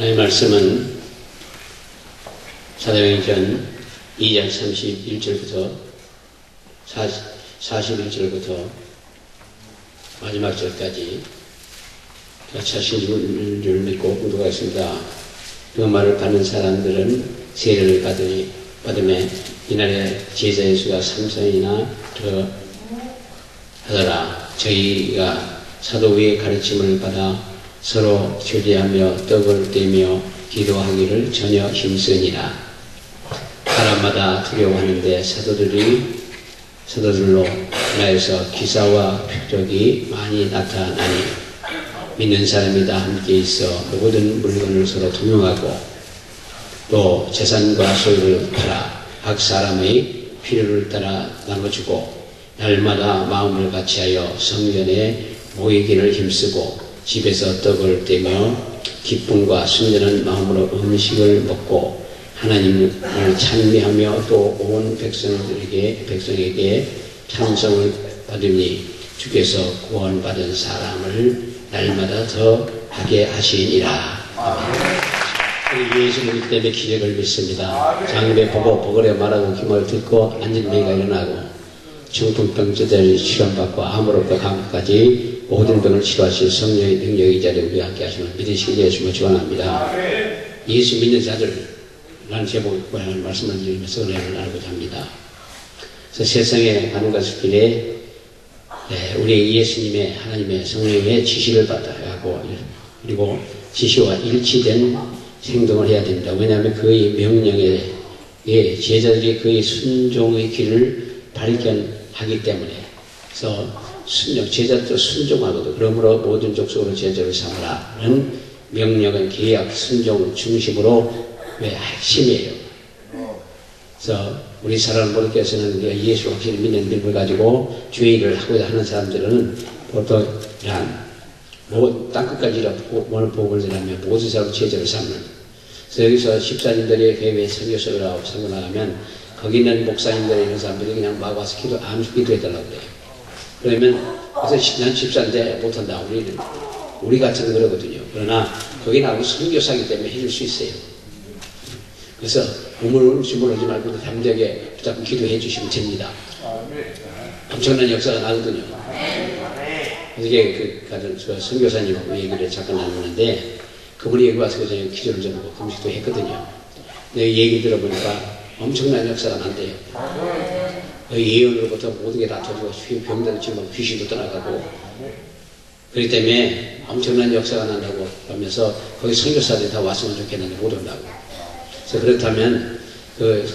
하나님의 말씀은 사도행전 2장 31절부터 41절부터 마지막 절까지 자신을 믿고 공독하였습니다. 그 말을 받는 사람들은 세례를 받음에 이날에 제자의 수가 3,000이나 하더라. 저희가 사도의 가르침을 받아 서로 교제하며 떡을 떼며 기도하기를 전혀 힘쓰니라. 사람마다 두려워하는데 사도들로 나에서 기사와 표적이 많이 나타나니 믿는 사람이 다 함께 있어 모든 물건을 서로 통용하고 또 재산과 소유를 팔아 각 사람의 필요를 따라 나눠주고 날마다 마음을 같이하여 성전에 모이기를 힘쓰고 집에서 떡을 떼며 기쁨과 순전한 마음으로 음식을 먹고 하나님을 찬미하며 또 온 백성에게 찬송을 받으니 주께서 구원받은 사람을 날마다 더 하게 하시니라. 예수님 때문에 기적을 믿습니다. 장래 보고 보거래 말하고 기모를 듣고 앉은 매가 일어나고 중풍병자들이 치료받고 암으로부터 감까지 모든 병을 치료하실 성령의 능력이 이 자리에 우리와 함께 하시면 믿으시기를 예수님을 축원합니다. 예수 믿는 자들 라는 제목을 말씀을 드리면서 은혜를 나누고자 합니다. 그래서 세상에 가는 것을 길에 우리 예수님의 하나님의 성령의 지시를 받아야 하고 그리고 지시와 일치된 행동을 해야 됩니다. 왜냐하면 그의 명령에 제자들이 그의 순종의 길을 발견하기 때문에 그래서 제자들도 순종하거든. 그러므로 모든 족속으로 제자를 삼으라는 명령은 계약 순종 중심으로 핵심이에요. 그래서 우리 사람 모두께서는 예수 확실히 믿는 믿음을 가지고 주의 일을 하고자 하는 사람들은 보통 땅끝까지 오늘 복을 전하면 모든 사람 제자를 삼는. 그래서 여기서 집사님들이 해외 선교사를 하고 사고 나가면 거기 있는 목사님들 이런 사람들이 그냥 막 와서 기도해달라고 그래요. 그러면 그래서 난 집사인데 못한다. 우리 같은 그러거든요. 그러나 거기 나하고 선교사이기 때문에 해줄 수 있어요. 그래서 주물르지 말고 담대하게 붙잡고 기도해 주시면 됩니다. 엄청난 역사가 나거든요. 이게 선교사님하고 얘기를 잠깐 나누는데 그분이 여기 와서 기도를 좀 하고 금식도 했거든요. 내 얘기 들어보니까 엄청난 역사가 난대요. 예언으로부터 모든 게 다 터지고 병들은 지금 귀신도 떠나가고 그렇기 때문에 엄청난 역사가 난다고 하면서 거기 선교사들이 다 왔으면 좋겠는데 못 온다고. 그래서 그렇다면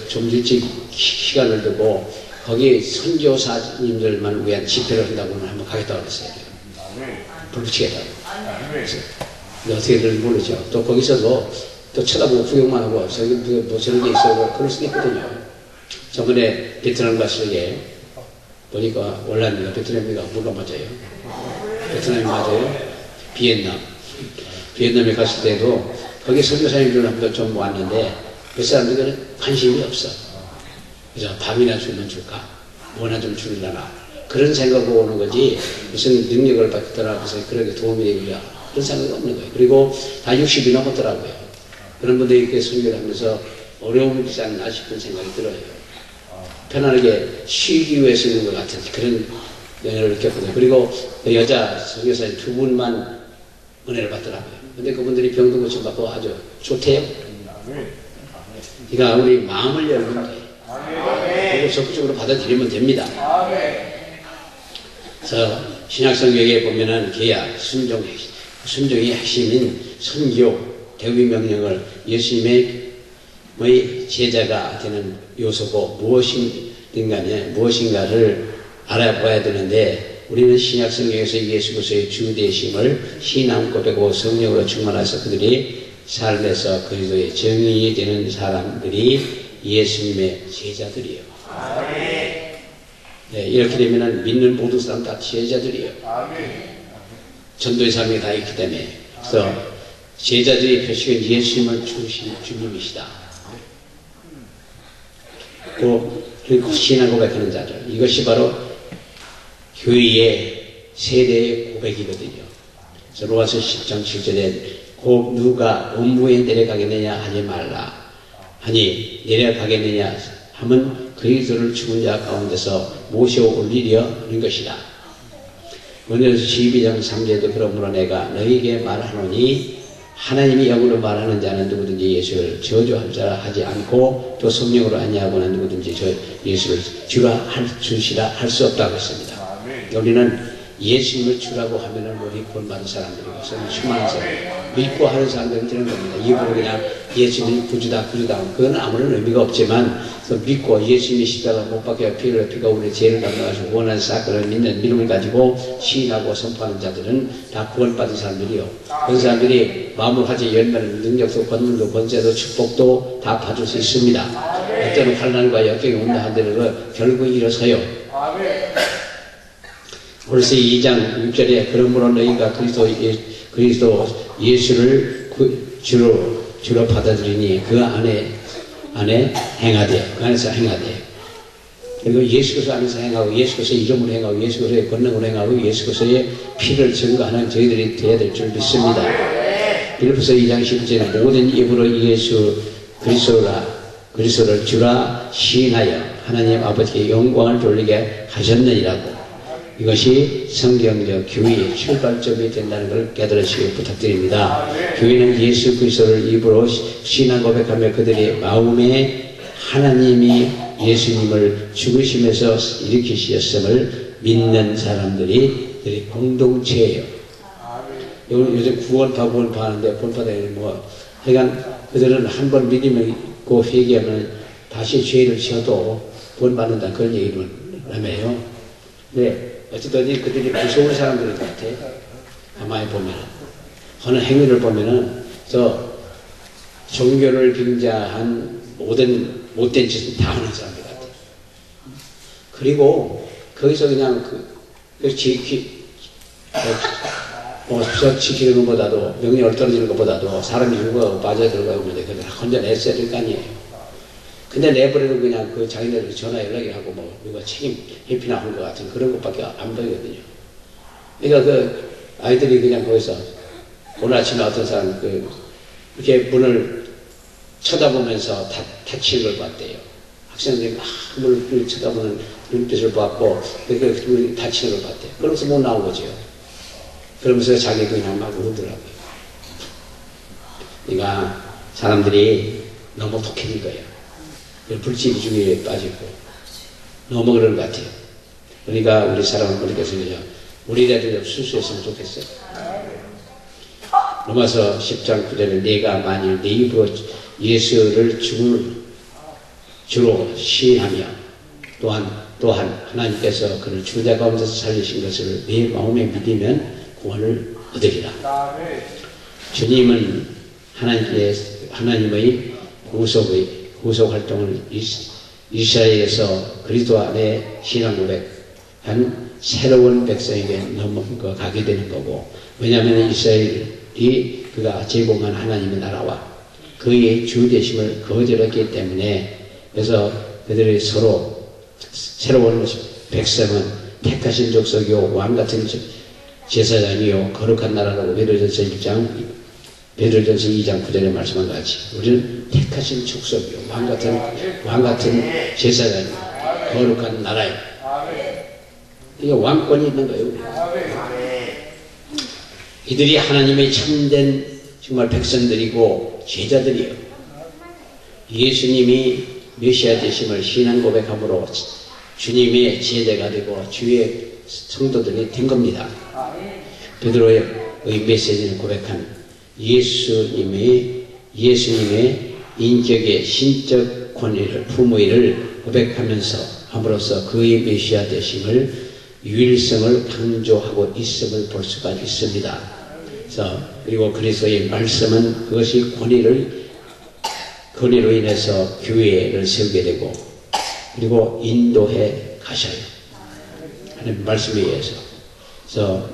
좀 일찍 시간을 두고 거기 선교사님들만 위한 집회를 한다고는 한번 가겠다고 그랬어요. 불 붙이겠다고. 그래서 어떻게들 모르죠. 또 거기서도 또 쳐다보고 구경만 하고 저기 뭐 저런 게 있어 그럴 수도 있거든요. 저번에 베트남 갔을 때 보니까 원래입니다. 베트남이가 뭐가 맞아요? 베트남이 맞아요? 비엔남에 갔을 때도 거기 선교사님들 한번 좀 왔는데 그 사람들은 관심이 없어. 그래서 밥이나 주면 줄까? 뭐나 좀 주려나? 그런 생각으로 오는 거지 무슨 능력을 받더라 그래서 그렇게 도움이 되고요. 그런 생각이 없는 거예요. 그리고 다 60이 넘었더라고요. 그런 분들이 이렇게 선교를 하면서 어려움이 있지 않나 싶은 생각이 들어요. 편안하게 쉬기 위해서 있는 것 같은 그런 연애를 느꼈거든요. 그리고 그 여자 선교사님 2분만 은혜를 받더라고요. 근데 그분들이 병도 고침받고 아주 좋대요. 그러니까 우리 마음을 열면 돼. 그리고 적극적으로 받아들이면 됩니다. 그래서 신약성경에 보면은 계약, 순종의 핵심인 선교, 대위 명령을 예수님의 제자가 되는 요소고 무엇인가를 알아봐야 되는데 우리는 신약성경에서 예수 그리스도의 주 되심을 신앙 고백하고 성령으로 충만해서 그들이 삶에서 그리스도의 정의이 되는 사람들이 예수님의 제자들이에요. 네, 이렇게 되면 믿는 모든 사람 다 제자들이에요. 전도의 삶이 다 있기 때문에. 그래서 제자들의 표식은 예수님을 주님이시다. 그리고 신앙 고백하는 자들. 이것이 바로 교회의 세대의 고백이거든요. 그래서 로마서 10장 7절에 곧 누가 음부에 내려가겠느냐 하지 말라 하니 내려가겠느냐 하면 그리스도를 죽은 자 가운데서 모셔 올리려 하는 것이다. 오늘 12장 3절에도 그러므로 내가 너희에게 말하노니 하나님이 영으로 말하는 자는 누구든지 예수를 저주할 자라 하지 않고 또 성령으로 아니하고는 누구든지 저 예수를 주시라 할 수 없다고 했습니다. 우리는 예수님을 주라고 하면은 우리 구원받은 사람들이고 수많은 사람 믿고 하는 사람들은 되는 겁니다. 입으로 그냥 예수님이 구주다 그건 아무런 의미가 없지만 믿고 예수님이 십자가 못 박혀 피가 우리 죄를 담당하시고 원한 사건을 믿는 믿음을 가지고 시인하고 선포하는 자들은 다 구원받은 사람들이요. 그런 사람들이 마음을 가지 열매는 능력도 권능도 권세도 축복도 다 받을 수 있습니다. 어떤 환난과 역경이 온다 하더라도 결국 일어서요. 골로새 2장 6절에 그러므로 너희가 그리스도 예수를 주로 받아들이니 그 안에 행하되 그 안에서 행하되 그리고 예수 그리스도 안에서 행하고 예수 그리스도의 이름으로 행하고 예수 그리스도의 권능으로 행하고 예수 그리스도의 피를 증거하는 저희들이 되어야 될 줄 믿습니다. 빌립보서 2장 10절에 모든 입으로 예수 그리스도를 주라 시인하여 하나님 아버지께 영광을 돌리게 하셨느니라고. 이것이 성경적 교회의 출발점이 된다는 것을 깨달으시기 부탁드립니다. 교회는 예수 그리스도를 입으로 신앙 고백하며 그들의 마음에 하나님이 예수님을 죽으심에서 일으키셨음을 믿는 사람들이 공동체예요. 요즘 구원파 하는데 구원파들은 하여간 그들은 한 번 믿음을 있고 회개하면 다시 죄를 지어도 구원받는다 그런 얘기를 하며요. 네. 어쨌든 그들이 무서운 사람들 같아. 가만히 보면 하는 행위를 보면은 종교를 빙자한 모든 못된 짓을 다 하는 사람들 같아. 그리고 거기서 그냥 지키는 것보다도 명령을 떨어지는 것보다도 사람이 죽어가고 빠져들어가고 그런데 그걸 혼자 냈어야 될 거 아니에요. 근데 내버려도 그냥 그 자기네들 전화 연락하고 누가 책임 회피나 한 것 같은 그런 것밖에 안 보이거든요. 그러니까 그 아이들이 그냥 거기서 오늘 아침에 어떤 사람 이렇게 문을 쳐다보면서 다치는 걸 봤대요. 학생들이 막 문을 쳐다보는 눈빛을 봤고 그 다치는 걸 봤대요. 그러면서 못 나온 거죠. 그러면서 자기 그냥 막 울더라고요. 그러니까 사람들이 너무 독해진 거예요. 불치기 중에 빠지고 너무 그런 것 같아요. 그러니까 우리 사람은 그렇게 생각해요. 우리라도 좀 순수했으면 좋겠어요. 로마서 10장 9절에 내가 만일 내 입으로 예수를 주로 시인하며 또한 하나님께서 그를 죽은 자 가운데서 살리신 것을 내 마음에 믿으면 구원을 얻으리라. 주님은 하나님의 구속 활동을 이스라엘에서 그리스도 안에 신앙 고백한 새로운 백성에게 넘어가게 되는 거고, 왜냐하면 이스라엘이 그가 제공한 하나님의 나라와 그의 주 되심을 거절했기 때문에, 그래서 그들이 서로 새로운 백성은 택하신 족속이요 왕같은 제사장이요 거룩한 나라라고 베드로전서 2장 9절에 말씀한 것 같이 우리는 택하신 족속이요 왕같은 제사장이요 거룩한 나라요. 이게 왕권이 있는 거예요. 이들이 하나님의 참된 정말 백성들이고 제자들이에요. 예수님이 메시아 되심을 신앙 고백함으로 주님의 제자가 되고 주의 성도들이 된 겁니다. 베드로의 메시지를 고백한 예수님의 인격의 신적 권위를, 품위를 고백하면서 함으로써 그의 메시아 되심을, 유일성을 강조하고 있음을 볼 수가 있습니다. 그리고 그리스도의 말씀은 그것이 권위로 인해서 교회를 세우게 되고, 그리고 인도해 가셔요. 하나님 말씀에 의해서. 그래서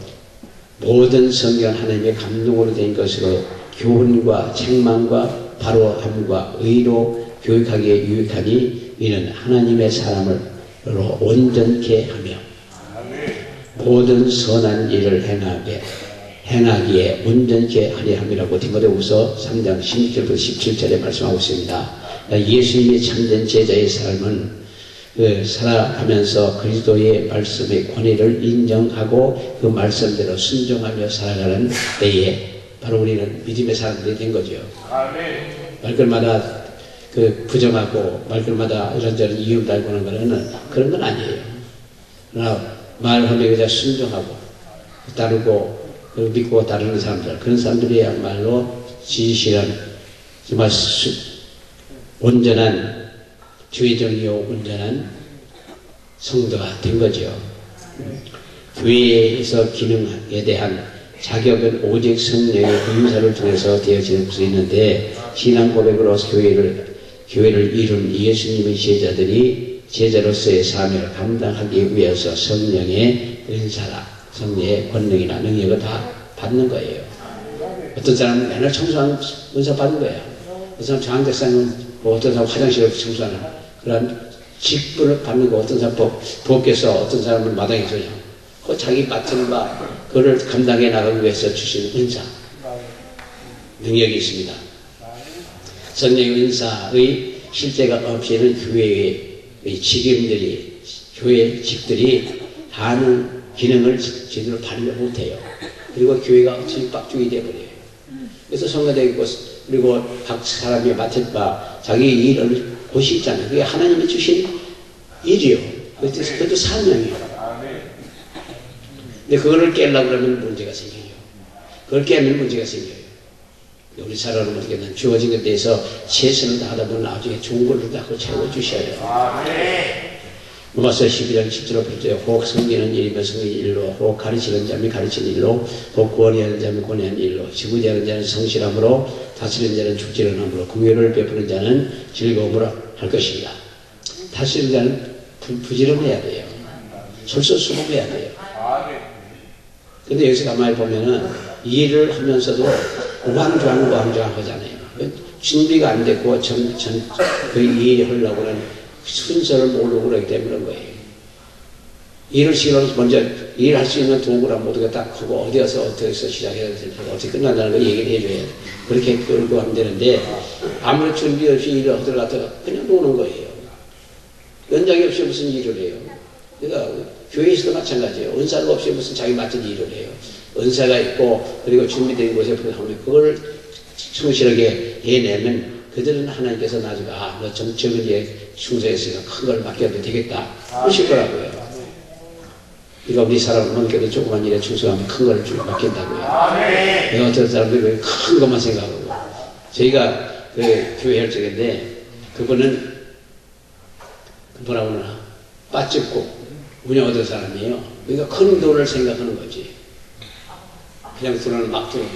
모든 성경 하나님의 감동으로 된 것으로 교훈과 책망과 바로함과 의로 교육하기에 유익하니 이는 하나님의 사람을 온전케 하며 모든 선한 일을 행하기에 온전케 하려 함이라고 디모데후서 3장 16절부터 17절에 말씀하고 있습니다. 예수님의 참된 제자의 삶은 살아가면서 그리스도의 말씀의 권위를 인정하고 그 말씀대로 순종하며 살아가는 때에 바로 우리는 믿음의 사람들이 된 거죠. 말글마다 부정하고 말글마다 이런저런 이유 달고 하는 거는 그런 건 아니에요. 그러나 말하며 그냥 순종하고 따르고 믿고 따르는 사람들, 그런 사람들이야말로 진실한 정말 온전한 주의 정의요 온전한 성도가 된 거죠. 교회에서 기능에 대한 자격은 오직 성령의 은사를 통해서 되어질 수 있는데, 신앙 고백으로 교회를 이룬 예수님의 제자로서의 사명을 감당하기 위해서 성령의 은사라, 성령의 권능이나 능력을 다 받는 거예요. 어떤 사람은 맨날 청소하는 은사 받는 거예요. 어떤 사람 장학대상은 어떤 사람 화장실을 청소하는 그런 직분을 받는 거, 어떤 사람 법께서 어떤 사람은 마당에서 그냥 자기 맡은 바 그걸 감당해 나가기 위해서 주신 은사, 능력이 있습니다. 성령의 은사의 실제가 없이는 교회의 직임들이, 교회직들이 하는 기능을 제대로 발휘 못해요. 그리고 교회가 어찌 빡죽이 되어버려요. 그래서 성가되고, 그리고 각 사람이 맡은 바 자기 일을 곳이 있잖아요. 그게 하나님이 주신 일이요. 그것도 사명이에요. 근데 그거를 깨려고 그러면 문제가 생겨요. 그걸 깨면 문제가 생겨요. 우리 사람은 어떻게 든 주어진 것에 대해서 최선을 다하다 보면 나중에 좋은 걸로 다 채워주셔야 돼요. 로마서 12장 10절로 볼때요. 혹 섬기는 일이면 섬기는 일로, 혹 가르치는 자면 가르치는 일로, 혹 구원하는 자면 구원하는 일로, 지구대하는 자는 성실함으로, 다스리는 자는 축제하므로, 공의를 베푸는 자는 즐거움으로 할 것입니다. 다스리는 자는 부지런해야 돼요. 솔선수범해야 돼요. 근데 여기서 가만히 보면은 일을 하면서도 우왕좌왕 하잖아요. 준비가 안 됐고 그 일이 하려고 하는 순서를 모르고 그러기 때문에 그런 거예요. 일을 시작하면서 먼저 일할 수 있는 도구를 모두가 딱 하고 어디 가서 어디서 시작해야 되고 어떻게 끝난다는 걸 얘기를 해줘야 돼요. 그렇게 끌고 하면 되는데 아무리 준비 없이 일을 하더라도 그냥 노는 거예요. 연장이 없이 무슨 일을 해요. 그러니까 교회에서도 마찬가지예요. 은사가 없이 무슨 자기 맡은 일을 해요. 은사가 있고 그리고 준비된 곳에 하면 그걸 충실하게 해내면 그들은 하나님께서 나중에 너 적은 일에 충성했으니까 큰 걸 맡겨도 되겠다 그러실 거라고요. 그러니까 우리 사람은 넘겨도 조그만 일에 충성하면 큰 걸 맡긴다고요. 내가 어떤 사람들이 왜 큰 것만 생각하고, 저희가 그 교회 혈적인데 그분은 뭐라고 하나 빠집고 운영하던 사람이에요. 그러니까 큰 돈을 생각하는 거지. 그냥 돈을 막 들어만.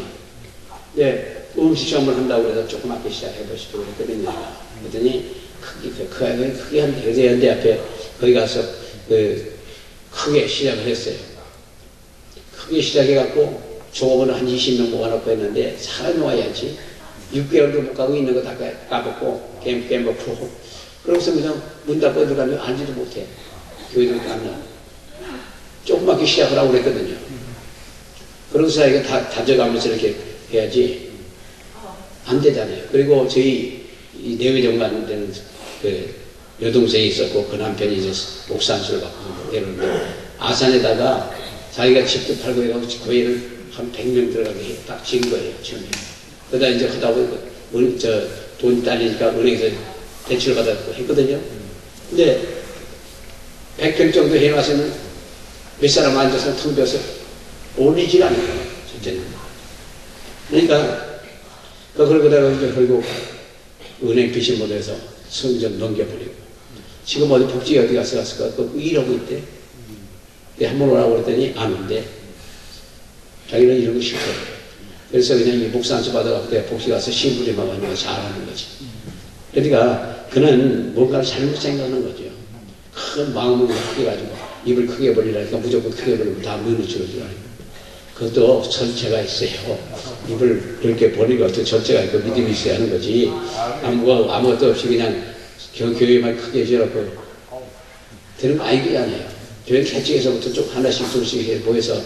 근데 음식 시험을 한다고 해서 조그맣게 시작해보시고 그랬거든요. 그랬더니 크게 한 대대 앞에 거기 가서 크게 시작을 했어요. 크게 시작해갖고 조업을 한 20명 모아놓고 했는데 사람이 와야지. 6개월도 못 가고 있는 거 다 까먹고 깨먹고 그러고서 그냥 문 닫고 들어가면 알지도 못해. 교회도 안 나. 조그맣게 시작을 하고 그랬거든요. 그러고서 이거 다져가면서 이렇게 해야지 안 되잖아요. 그리고 저희 내외정관 되는 그 여동생이 있었고 그 남편이 이제 목사 안수를 받고 내려오는데 아산에다가 자기가 집도 팔고 해가지고 교회를 한 100명 들어가게 딱 지은 거예요. 처음에. 그러다 이제 하다 보니까 돈 딸리니까 은행에서 대출을 받았고 했거든요. 근데 100평 정도 해놔서는 몇 사람 앉아서 텅 비어서 올리질 않아요. 첫째는. 그러니까 그러다가 이제 결국 은행 빚을 못해서 성전 넘겨버리고 지금 어디 복지 어디 갔을까 그 일하고 있대. 한번 오라고 그랬더니 안 온대. 자기는 이런 거 싫대. 그래서 그냥 이 목사 안수 받아갖고 내가 복지 가서 신부리만 하는 거 잘하는 거지. 그러니까 그는 뭔가를 잘못 생각하는 거죠. 큰 마음을 크게 가지고 입을 크게 벌리라니까 무조건 크게 벌리면 다 문을 줄어들어요. 그것도 절제가 있어요. 입을 그렇게 벌리고 어떤 절제가 있고 믿음이 있어야 하는 거지. 아무것도 없이 그냥 교회만 크게 해줘놓고 되는 거 아니잖아요. 교회 개척에서부터 좀 하나씩 둘씩 모여서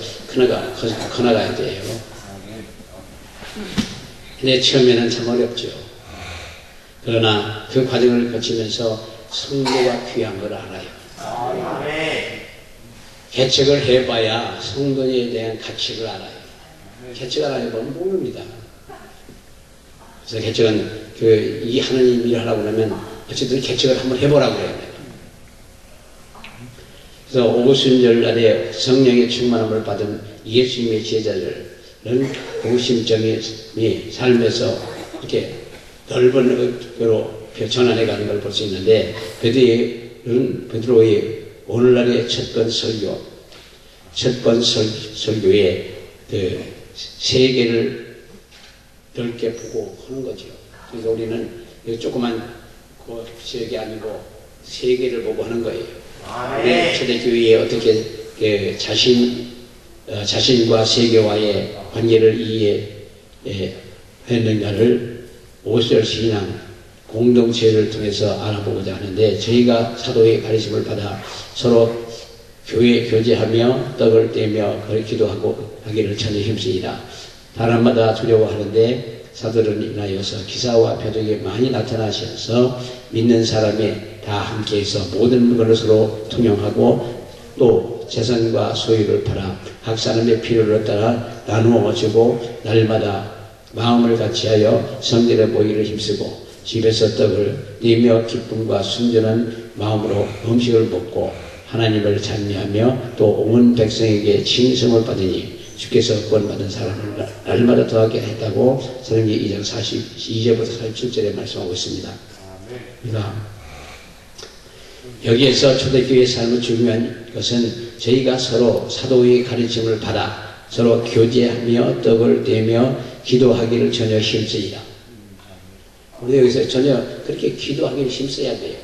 커나가야 돼요. 근데 처음에는 참 어렵죠. 그러나 그 과정을 거치면서 성도가 귀한 걸 알아요. 개척을 해봐야 성도에 대한 가치를 알아요. 개척을 안 해보면 모릅니다. 그래서 개척은 이 하나님 일을 하라고 그러면 어쨌든 개척을 한번 해보라고 그래요. 그래서 오순절 날에 성령의 충만함을 받은 예수님의 제자들은 공심점이 삶에서 이렇게 넓은 의로 전환해 가는 걸 볼 수 있는데, 베드로의 오늘날의 첫 번 설교에 그 세계를 넓게 보고 하는 거죠. 그래서 우리는 조그만 그 지역이 아니고 세계를 보고 하는 거예요. 우리 초대교회에 어떻게 자신과 세계와의 관계를 이해했느냐를 오순절 신앙 공동체를 통해서 알아보고자 하는데, 저희가 사도의 가르침을 받아 서로 교제하며 떡을 떼며 기도하고 하기를 전혀 힘쓰이다. 사람마다 두려워하는데 사도를 인하여서 기사와 표적이 많이 나타나셔서 믿는 사람이 다 함께해서 모든 것으로 통용하고 또 재산과 소유를 팔아 각 사람의 필요를 따라 나누어 주고 날마다 마음을 같이하여 성전에 모이기를 힘쓰고 집에서 떡을 떼며 기쁨과 순전한 마음으로 음식을 먹고 하나님을 찬미하며 또 온 백성에게 칭송을 받으니 주께서 구원받은 사람을 날마다 더하게 했다고 사도행전 2장 42절부터 47절에 말씀하고 있습니다. 그러니까 여기에서 초대교회의 삶의 중요한 것은 저희가 서로 사도의 가르침을 받아 서로 교제하며 떡을 떼며 기도하기를 전혀 힘쓰이다. 우리 여기서 전혀 그렇게 기도하기를 힘써야 돼요.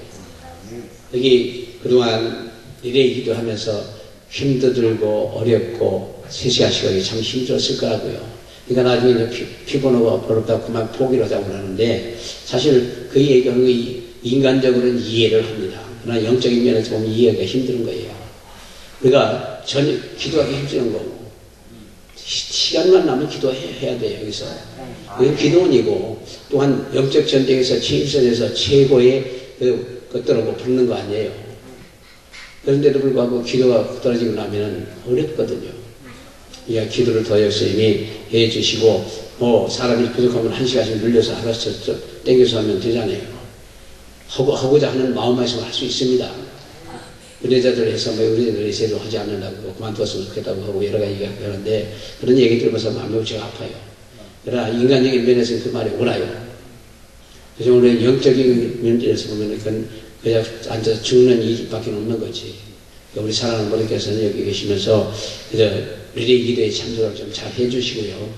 여기 그동안 리레이 기도하면서 힘도 들고 어렵고 3시간씩 참 힘들었을 거라고요. 그러니까 나중에 피곤하고 어렵다고 그만 포기를 하자고 하는데, 사실 그 얘기하는 거 인간적으로는 이해를 합니다. 그러나 영적인 면에서 보면 이해하기가 힘든 거예요. 그러니까 전혀 기도하기 힘든 거고, 시간만 나면 기도해야 돼요. 여기서 이건 기도원이고, 또한 영적 전쟁에서 최일선에서 최고의 것들하고 붙는 거 아니에요. 그런데도 불구하고 기도가 떨어지고 나면 어렵거든요. 이 기도를 더 열심히 해 주시고, 사람이 부족하면 1시간씩 늘려서 알아서 땡겨서 하면 되잖아요. 하고자 하는 마음에서 할 수 있습니다. 은혜자들 해서 은혜자들이 제대로 하지 않는다고 그만두었으면 좋겠다고 하고 여러 가지 얘기하는데, 그런 얘기 들으면서 마음이 제가 아파요. 그러나 인간적인 면에서는 그 말이 옳아요. 그래서 오늘 영적인 면에서 보면 그냥 앉아서 죽는 일밖에 없는 거지. 우리 사랑하는 분께서는 여기 계시면서 리레이 기도에 참석을 좀 잘 해주시고요.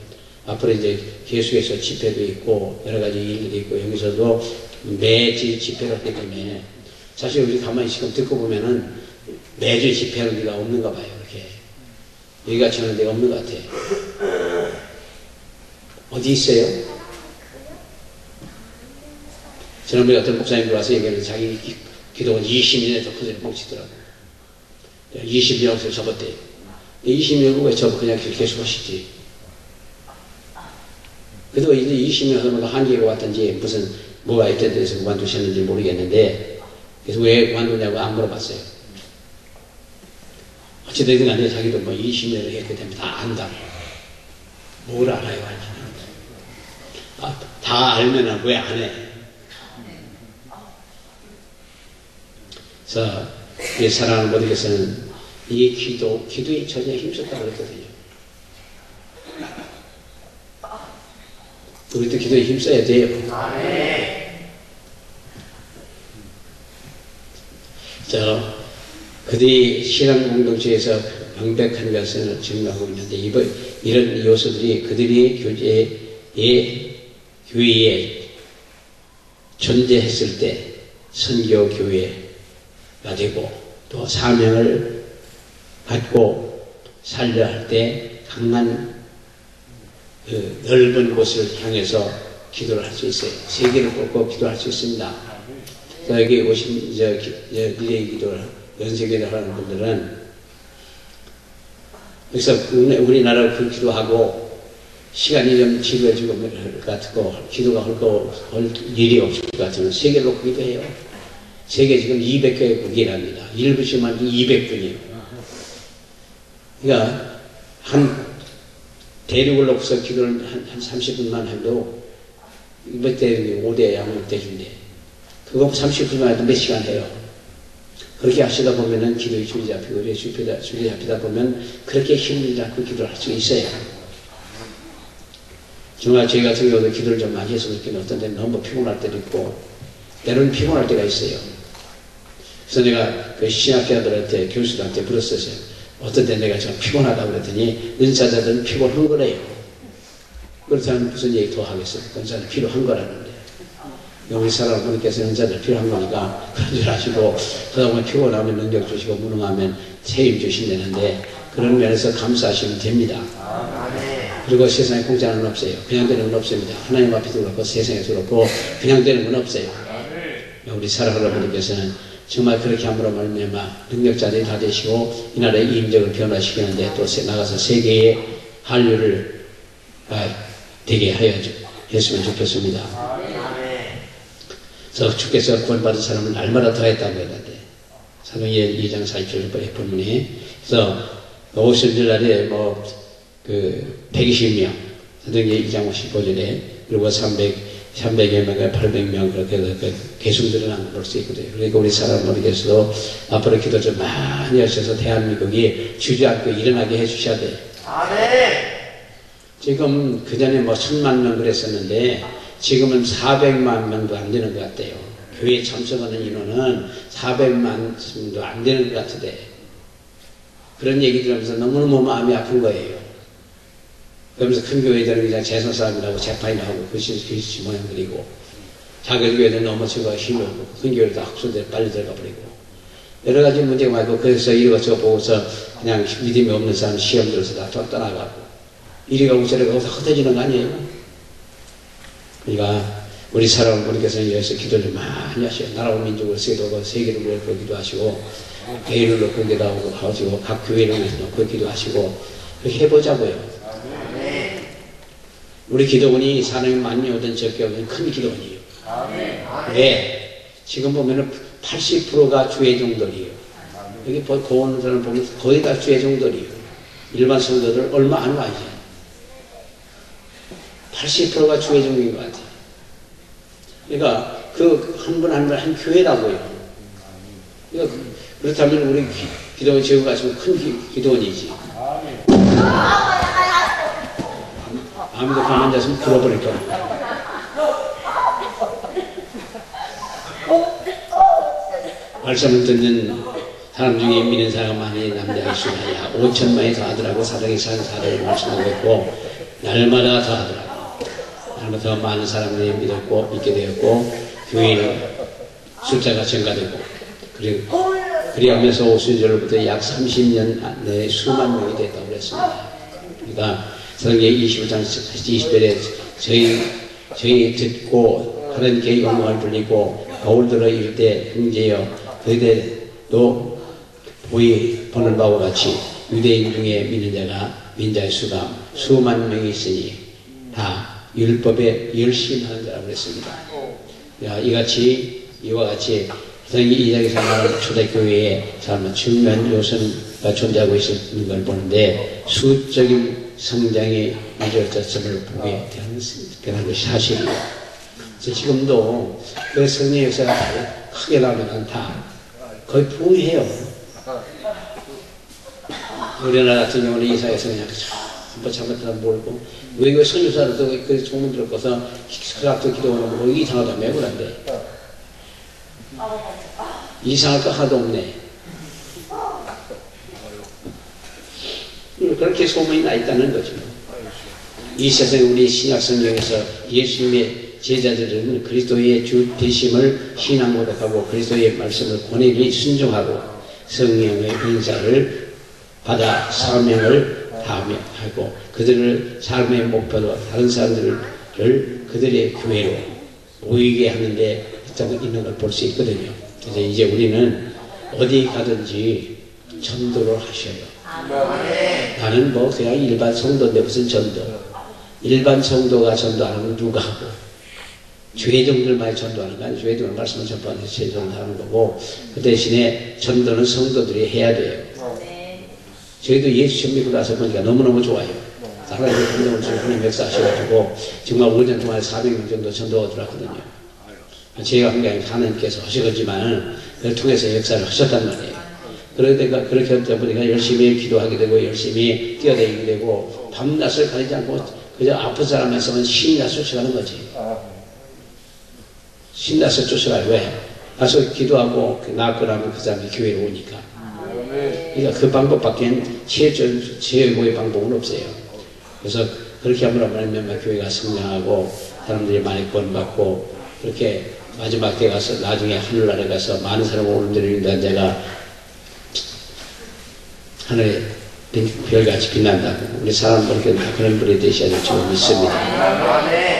앞으로 이제 계속해서 집회도 있고 여러 가지 일도 있고 여기서도 매주 집회를 하기 때문에, 사실 우리 가만히 지금 듣고 보면은 매주 집회하는 데가 없는가 봐요. 이렇게 여기같이 하는 데가 없는 것 같아. 어디 있어요? 지난번에 어떤 목사님들 와서 얘기하는 자기 기도가 20년에 더 커져서 뻥치더라고요. 20년에서 접었대요. 20년 후에 접어 그냥 계속 하시지. 그래도 이제 20년 하면 한계가 왔든지 무슨 뭐가 있던 데서 그만두셨는지 모르겠는데, 그래서 왜 그만두냐고 안 물어봤어요. 어찌되든 간에 자기도 뭐 20년을 했기 때문에 다 안다. 뭘 알아요, 다 알면은 왜 안 해? 그래서 이 사랑하는 분들께서는 이 기도에 전혀 힘썼다고 그랬거든요. 우리도 기도에 힘써야 돼요. 그들이 신앙 공동체에서 명백한 것을 증명하고 있는데, 이런 요소들이 그들이 교회에 존재했을 때 선교 교회가 되고, 또 사명을 갖고 살려 할 때 강한 넓은 곳을 향해서 기도를 할 수 있어요. 세계를 꺾고 기도할 수 있습니다. 여기 오신 리레이 기도를 연세기도를 하는 분들은, 그래서 우리나라를 기도하고 시간이 좀 지루해지고 할 것 같고 기도가 할 일이 없을 것 같으면 세계를 놓고 기도해요. 세계 지금 200개의 국이랍니다. 1부씩만 200분이에요. 그러니까 한 대륙을 놓고서 기도를 한 30분만 해도 몇 대륙이 5대 양육대주인데 그거 30분만 해도 몇 시간 해요. 그렇게 하시다 보면은 기도의 줄이 잡히고 줄이 잡히다 보면 그렇게 힘들지 않고 기도를 할 수 있어요. 정말 저희 같은 경우도 기도를 좀 많이 했으면 좋겠는데 어떤 때는 너무 피곤할 때도 있고 때로는 피곤할 때가 있어요. 그래서 내가 그 신학교들한테 교수들한테 물었었어요. 어떤 때 내가 좀 피곤하다고 그랬더니 은사자들은 피곤한 거래요. 그렇다면 무슨 얘기 더 하겠어요. 은사는 필요한 거라는데 우리 사람 분께서는 은사들 필요한 거니까 그런 줄 아시고 그러다 보면 피곤하면 능력 주시고 무능하면 책임 주신다는데 그런 면에서 감사하시면 됩니다. 그리고 세상에 공짜는 없어요. 그냥 되는 건 없습니다. 하나님 앞에도 그렇고 세상에도 그렇고 그냥 되는 건 없어요. 우리 사랑하는 분들께서는 정말 그렇게 함으로 말미암아 능력자들이 다 되시고 이 나라의 임적을 변화시키는데 또 나가서 세계의 한류를 되게 했으면 좋겠습니다. 그래서 주께서 구원받은 사람은 날마다 더했다고 했는데 사도행전 2장 47절의 본문에 그래서 50일날에 120명 사도행전 2장 55절에 그리고 300여 명과 800명 그렇게 해서 계속 늘어난 걸 볼 수 있거든요. 그러니까 우리 사람들께서도 앞으로 기도 좀 많이 하셔서 대한민국이 주저앉고 일어나게 해주셔야 돼요. 지금 그전에 1000만 명 그랬었는데 지금은 400만 명도 안 되는 것 같아요. 교회에 참석하는 인원은 400만 명도 안 되는 것 같은데 그런 얘기 들으면서 너무너무 마음이 아픈 거예요. 그러면서 큰 교회들은 그냥 재선 사람이라고 재판이 나오고 그것이 모양들이고 작은 교회들은 넘어지고 힘이 없고 큰 교회도 학술대로 빨리 들어가 버리고 여러 가지 문제가 많고 그래서 이것저것 보고서 그냥 믿음이 없는 사람 시험 들어서 다 떠나가고 이리 가고 저리 가고 다 흩어지는 거 아니에요? 그러니까 우리 사랑하는 분께서는 여기서 기도를 많이 하셔요. 나라와 민족을 세도하고 세계를 놓고 기도하시고 개인을 놓고 기도하고 각 교회를 놓고 기도하시고 그렇게 해보자고요. 우리 기도원이 사람이 많이 오든 적게 오든 큰 기도원이에요. 왜? 지금 보면은 80%가 주의종들이에요. 여기 고온 사람 보면 거의 다 주의종들이에요. 일반 성도들 얼마 안 와야지. 80%가 주의종인 것 같아요. 그러니까 그 한 분 한 분 한 교회라고요. 그러니까 그렇다면 우리 기도원 지금 가시면 큰 기도원이지. 아무도 가만히 앉아서 들어버릴 거야. 말씀을 듣는 사람 중에 믿는 사람 많이 남자가 있으나 5천만이 더 하더라고. 사랑이 사는 사람을 말씀하고 있고 날마다 더 하더라고. 날마다 더 많은 사람들이 믿게 되었고 교회는 숫자가 증가되고 그리 하면서 오순절부터 약 30년 내에 수만 명이 됐다고 그랬습니다. 그러니까 사도행전 25장 20절에 저희 듣고 하는 개의 영광을 불리고 거울 들어 이를 때 형제여 그대도 보는 바와 같이 유대인 중에 믿는 자가 민자의 수가 수만 명이 있으니 다 율법에 열심히 하는 자라고 그랬습니다. 이와 같이 사도행전 2장에서 말하는 초대교회에 중요한 요소가 존재하고 있는 걸 보는데 수적인 성장의 이루어졌음을 보게 되는 것이 사실이에요. 그래서 지금도 그 성령 역사가 크게 나오면 다 거의 부흥해요. 우리나라 같은 경우는 이사에서 그냥 한번 잘못하다 모르고 외국의 선교사들도 그 소문 들었고서 그학교 기도하는 거 이상하다며 그런데 이상할 거 하나도 없네. 그렇게 소문이 나 있다는 거죠. 이 세상에 우리 신약 성경에서 예수님의 제자들은 그리스도의 주 되심을 신앙 고백하고 그리스도의 말씀을 권위를 순종하고 성령의 은사를 받아 사명을 다하고 그들을 삶의 목표로 다른 사람들을 그들의 교회로 모이게 하는데 있는 걸 볼 수 있거든요. 그래서 이제 우리는 어디 가든지 전도를 하셔요. 나는 그냥 일반 성도인데 무슨 전도. 일반 성도가 전도하는 건 누가 하고 죄종들만이 전도하는 거 아니에요. 죄종들 말씀을 전도하는 죄종을 하는 거고 그 대신에 전도는 성도들이 해야 돼요. 저희도 예수 처음 믿고 나서 보니까 너무너무 좋아요. 하나님의 감동을 주고 하나님 역사하셔가지고 정말 5년 동안 400명 정도 전도가 들어왔거든요. 제가 한 게 아니라 하나님께서 하시겠지만 그걸 통해서 역사를 하셨단 말이에요. 그러니까 그렇게 하다 보니까 열심히 기도하게 되고 열심히 뛰어다니게 되고 밤낮을 가리지 않고 그저 아픈 사람 말씀은 신나서 쫓아가는 거지. 신나서 쫓아가요. 왜? 가서 기도하고 낫고 나면 그 사람이 교회로 오니까. 그러니까 그 방법밖에 최고의 방법은 없어요. 그래서 그렇게 하면 교회가 성장하고 사람들이 많이 구원받고 그렇게 마지막 때 가서 나중에 하늘나라에 가서 많은 사람을 오는데를 위한 자가 하늘에 별같이 빛난다고 우리 사람 그렇게 그런 분이 되셔야 될 줄 믿습니다.